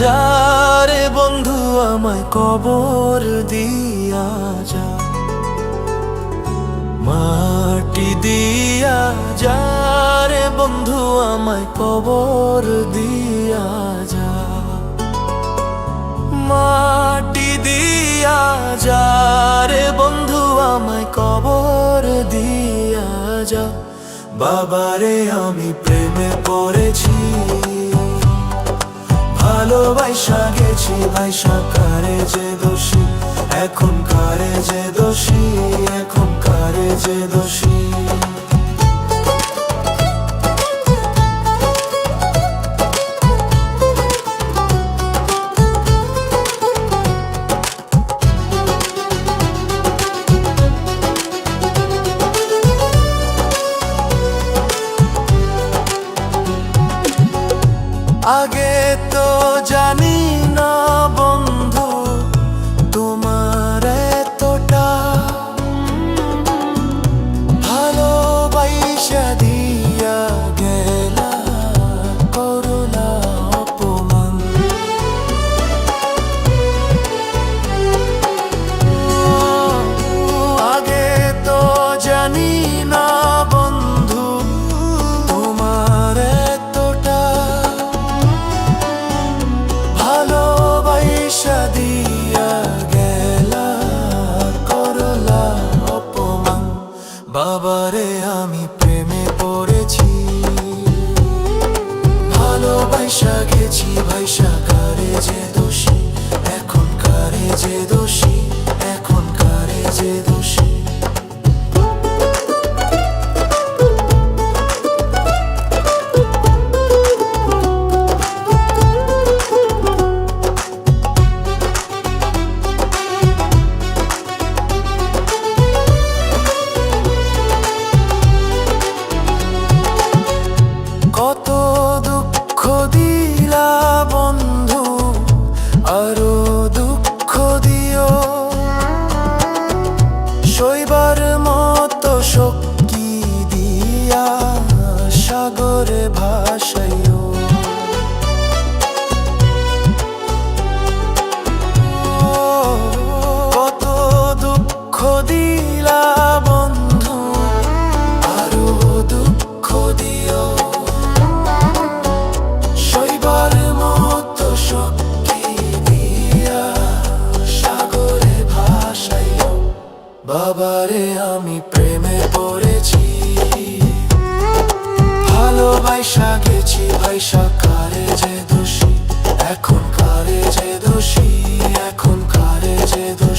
যা রে বন্ধু আমায় কবর দিয়া যা, মাটি দিয়া যা রে বন্ধু আমায় কবর দিয়া যা, মাটি দিয়া যা রে বন্ধু আমায় কবর দিয়া যা। বাবারে আমি প্রেমে পড়েছি, ভালোবাসা গেছি ভাইসা, কারে যে দোষী এখন, কারে যে দোষী এখন, কারে যে দোষী। আগে তো জানি না বন্ধু তোমার এতটা, ভালোবাসা দিয়া গেলা করুণা অপমান। আগে তো জানি না বন্ধু তোমার এতটা, ভালোবাসা দিয়া গেলা করলা অপমান। বাবারে আমি প্রেমে পড়েছি, ভালোবাসা গেছি ভাইসা, কারে যে দোষী এখন, কারে যে দোষী এখন, কারে যে দোষী। কত দুঃখ দিলা বন্ধু, আরো দুঃখ দিও, সইবার মতো শক্তি দিয়া সাগরে ভাসাইও। কত দুঃখ দিলা বন্ধু, আরো দুঃখ দিও, সইবার মতো শক্তি দিয়া সাগরে ভাসাইও। বাবারে আমি প্রেমে পড়েছি, ভালোবাসা গেছি ভাইসা, কারে যে দোষী এখন, কারে যে দোষী এখন, কারে যে দোষী।